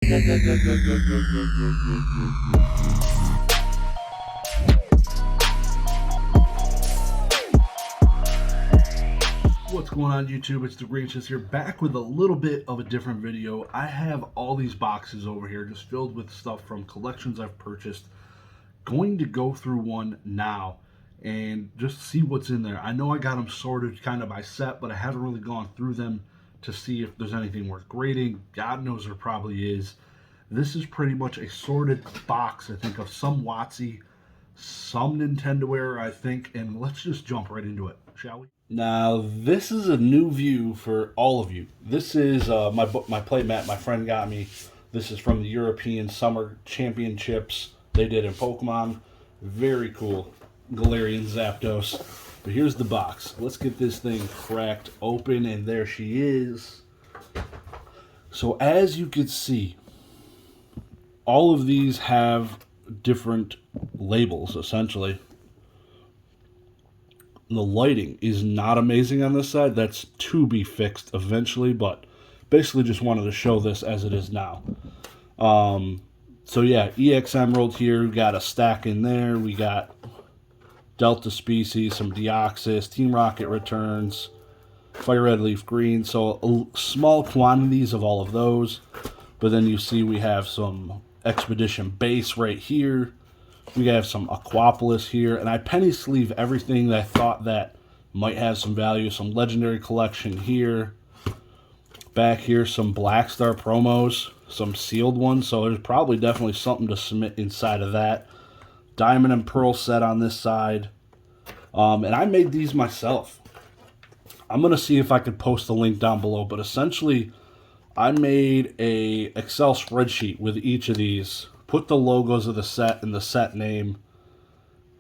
What's going on YouTube? It's Dagreenshiz here, back with a little bit of a different video. I have all these boxes over here just filled with stuff from collections I've purchased. Going to go through one now and just see what's in there. I know I got them sorted kind of by set, but I haven't really gone through them to see if there's anything worth grading. God knows there probably is. This is pretty much a sorted box, I think, of some WotC, some Nintendoware, I think, and let's just jump right into it, shall we? Now, this is a new view for all of you. This is my play mat my friend got me. This is from the European Summer Championships they did in Pokemon. Very cool. Galarian Zapdos. But here's the box. Let's get this thing cracked open, and there she is. So as you can see, all of these have different labels, essentially. The lighting is not amazing on this side. That's to be fixed eventually, but basically just wanted to show this as it is now. So yeah, EX Emerald here. We got a stack in there. We got Delta Species, some Deoxys, Team Rocket returns, Fire Red Leaf Green. So small quantities of all of those. But then you see we have some Expedition Base right here. We have some Aquapolis here, and I penny sleeve everything that I thought that might have some value. Some Legendary Collection here. Back here, some Black Star promos, some sealed ones, so there's probably definitely something to submit inside of that. Diamond and Pearl set on this side. And I made these myself. I'm going to see if I could post the link down below, but essentially I made a Excel spreadsheet with each of these. Put the logos of the set and the set name.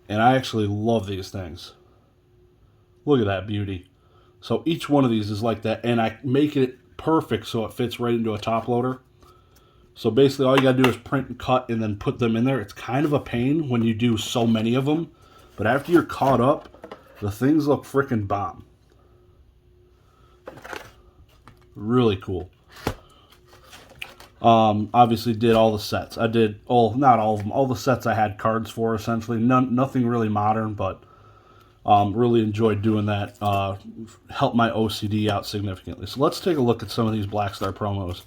And I actually love these things. Look at that beauty. So each one of these is like that. And I make it perfect so it fits right into a top loader. So basically all you got to do is print and cut and then put them in there. It's kind of a pain when you do so many of them. But after you're caught up, the things look freaking bomb. Really cool. Obviously did all the sets. I did not all of them, all the sets I had cards for essentially. Nothing really modern, but really enjoyed doing that. Helped my OCD out significantly. So let's take a look at some of these Black Star promos.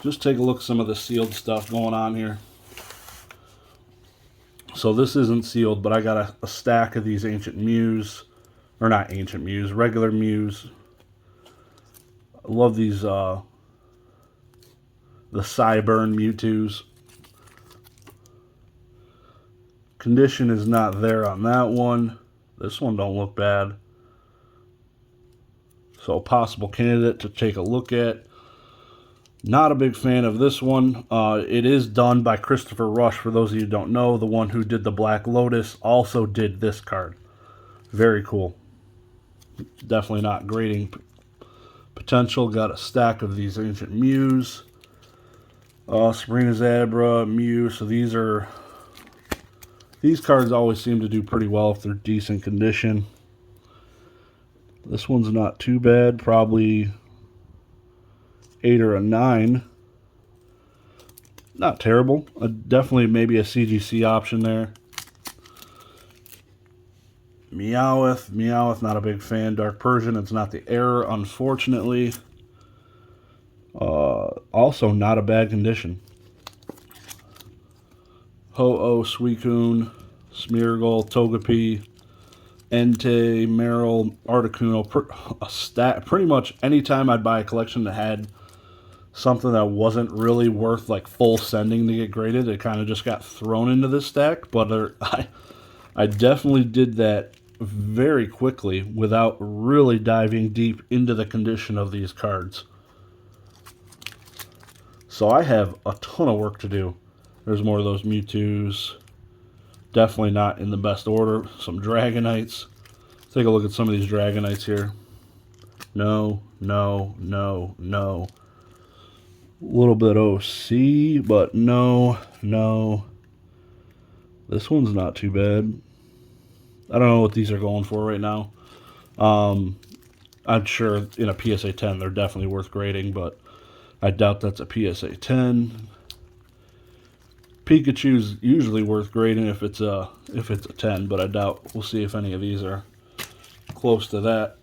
Just take a look at some of the sealed stuff going on here. So this isn't sealed, but I got a stack of these Ancient Mews. Or not Ancient Mews, regular Mews. I love these the Cyburn Mewtwo's. Condition is not there on that one. This one don't look bad. So a possible candidate to take a look at. Not a big fan of this one. It is done by Christopher Rush, for those of you who don't know. The one who did the Black Lotus also did this card. Very cool. Definitely not grading potential. Got a stack of these Ancient Mews. Sabrina Zabra, Mew. So these cards always seem to do pretty well if they're decent condition. This one's not too bad. Probably 8 or a 9. Not terrible. Definitely maybe a CGC option there. Meowth, not a big fan. Dark Persian, it's not the error, unfortunately. Also not a bad condition. Ho-Oh, Suicune, Smeargle, Togepi, Entei, Meryl, Articuno. Pretty much anytime I'd buy a collection that had something that wasn't really worth like full sending to get graded, it kind of just got thrown into this stack. But I definitely did that very quickly without really diving deep into the condition of these cards. So I have a ton of work to do. There's more of those Mewtwo's. Definitely not in the best order. Some Dragonites. Take a look at some of these Dragonites here. No. A little bit OC, but no. This one's not too bad. I don't know what these are going for right now. I'm sure in a PSA 10 they're definitely worth grading, but I doubt that's a PSA 10. Pikachu's usually worth grading if it's a 10, but I doubt. We'll see if any of these are close to that.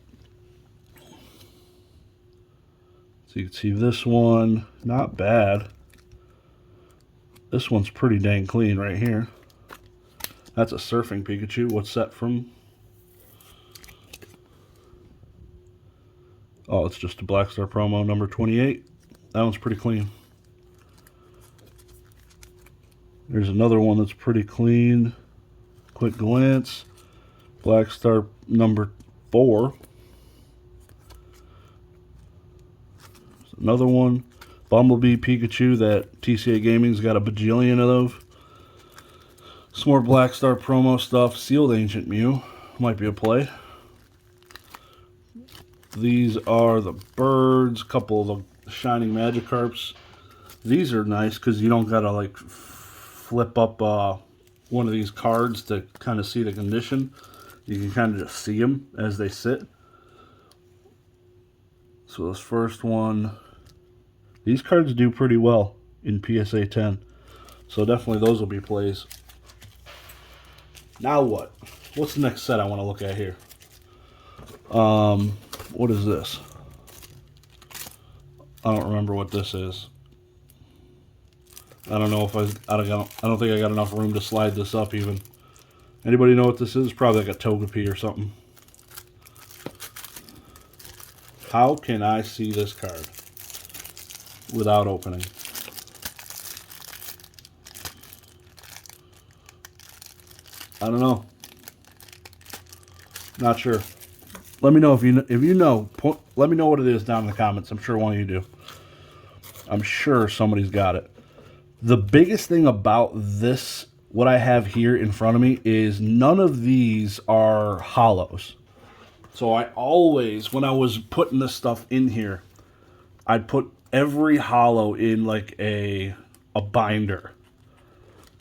So you can see this one, not bad. This one's pretty dang clean right here. That's a surfing Pikachu. What's that from? Oh, it's just a Black Star promo, number 28. That one's pretty clean. There's another one that's pretty clean. Quick glance. Black Star number 4. There's another one. Bumblebee Pikachu that TCA Gaming's got a bajillion of those. Some more Black Star promo stuff. Sealed Ancient Mew. Might be a play. These are the birds. A couple of the Shining Magikarps. These are nice because you don't got to like flip up one of these cards to kind of see the condition. You can kind of just see them as they sit. So this first one, these cards do pretty well in PSA 10. So definitely those will be plays. Now what? What's the next set I want to look at here? What is this? I don't remember what this is. I don't know if I don't think I got enough room to slide this up even. Anybody know what this is? Probably like a Togepi or something. How can I see this card without opening? I don't know. Not sure. Let me know if you know. Let me know what it is down in the comments. I'm sure one of you do. I'm sure somebody's got it. The biggest thing about this, what I have here in front of me, is none of these are hollows. So I always, when I was putting this stuff in here, I'd put every hollow in like a binder.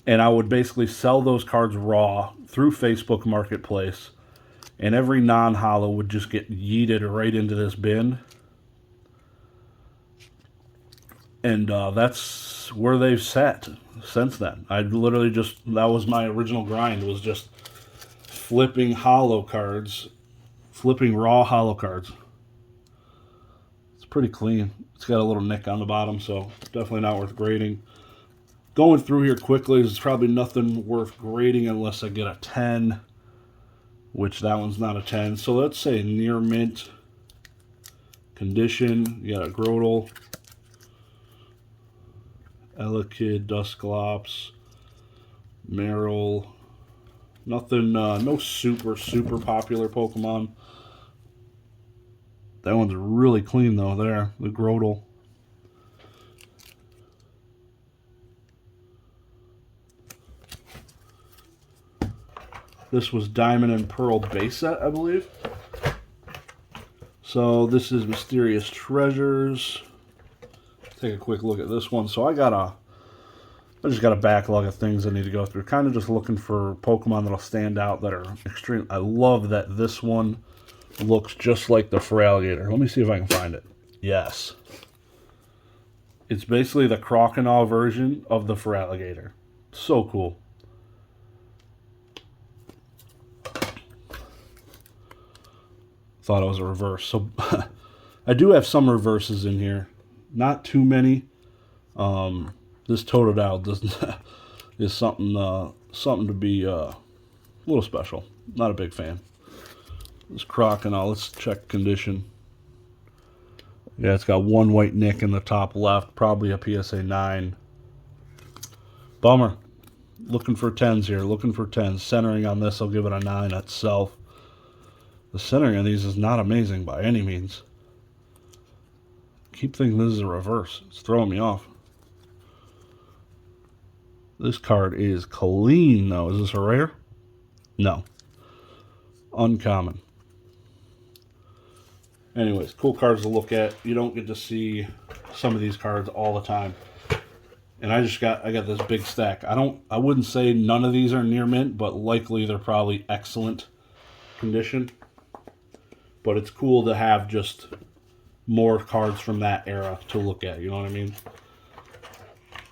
And I would basically sell those cards raw through Facebook Marketplace. And every non-hollow would just get yeeted right into this bin. And that's where they've sat since then. I literally just, that was my original grind, was just flipping hollow cards, flipping raw hollow cards. It's pretty clean. It's got a little nick on the bottom, so definitely not worth grading. Going through here quickly, there's probably nothing worth grading unless I get a 10. Which that one's not a 10. So let's say near mint condition. You got a Grotto, Elekid, Dusclops, Meryl. Nothing, no super popular Pokemon. That one's really clean though there, the Grotto. This was Diamond and Pearl base set, I believe. So this is Mysterious Treasures. Take a quick look at this one. So I just got a backlog of things I need to go through. Kind of just looking for Pokemon that'll stand out that are extreme. I love that this one looks just like the Feraligatr. Let me see if I can find it. Yes. It's basically the Croconaw version of the Feraligatr. So cool. Thought it was a reverse. So I do have some reverses in here. Not too many. This Totodile is something to be a little special. Not a big fan. This Croconaw, let's check condition. Yeah, it's got one white nick in the top left. Probably a PSA 9. Bummer. Looking for 10s here. Looking for 10s. Centering on this, I'll give it a 9 itself. The centering on these is not amazing by any means. Keep thinking this is a reverse. It's throwing me off. This card is clean though. Is this a rare? No. Uncommon. Anyways, cool cards to look at. You don't get to see some of these cards all the time. And I got this big stack. I wouldn't say none of these are near mint, but likely they're probably excellent condition. But it's cool to have just more cards from that era to look at, you know what I mean?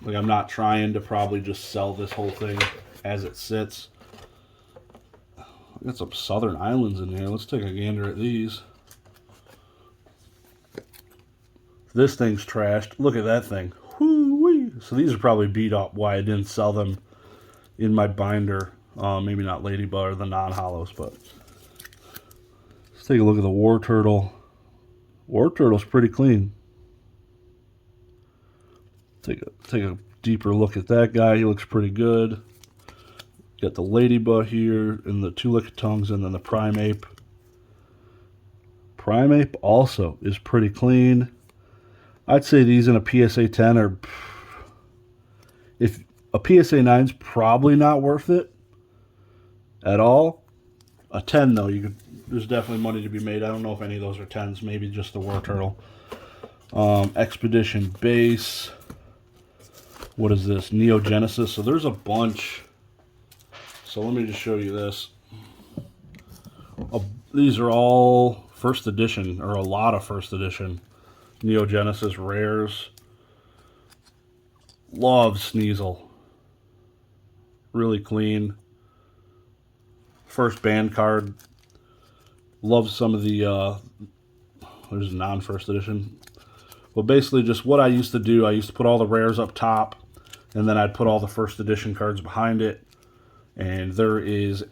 Like, I'm not trying to probably just sell this whole thing as it sits. I got some Southern Islands in here. Let's take a gander at these. This thing's trashed. Look at that thing. Whoo-wee. So these are probably beat up, why I didn't sell them in my binder. Maybe not Ladybug or the non-hollows, but let's take a look at the War Turtle. War Turtle's pretty clean. Take a deeper look at that guy. He looks pretty good. Got the Ladybug here, and the two Lickitungs, and then the Primeape. Primeape also is pretty clean. I'd say these in a PSA 10 are... If a PSA 9's probably not worth it at all. A 10, though, there's definitely money to be made. I don't know if any of those are 10s. Maybe just the War Turtle. Expedition Base. What is this? Neogenesis. So there's a bunch. So let me just show you this. These are all first edition, or a lot of first edition Neogenesis rares. Love Sneasel. Really clean. First band card. Love some of the, there's non-first edition. Well, basically just what I used to do, I used to put all the rares up top, and then I'd put all the first edition cards behind it. And there is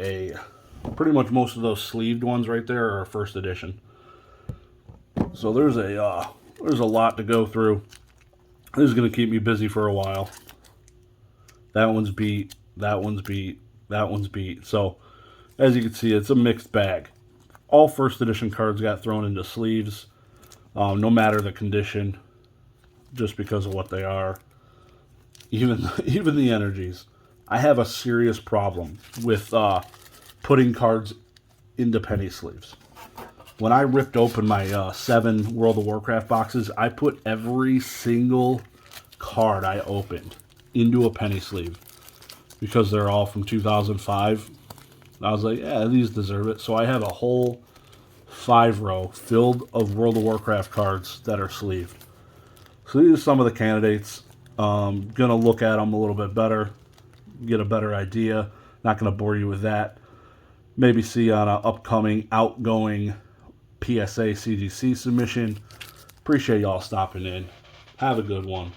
pretty much most of those sleeved ones right there are first edition. So there's a lot to go through. This is going to keep me busy for a while. That one's beat. That one's beat. That one's beat. So, as you can see, it's a mixed bag. All first edition cards got thrown into sleeves, no matter the condition, just because of what they are. Even the energies. I have a serious problem with putting cards into penny sleeves. When I ripped open my 7 World of Warcraft boxes, I put every single card I opened into a penny sleeve because they're all from 2005. I was like, yeah, these deserve it. So I have a whole 5-row filled of World of Warcraft cards that are sleeved. So these are some of the candidates. Gonna look at them a little bit better, get a better idea. Not gonna bore you with that. Maybe see on an upcoming outgoing PSA CGC submission. Appreciate y'all stopping in. Have a good one.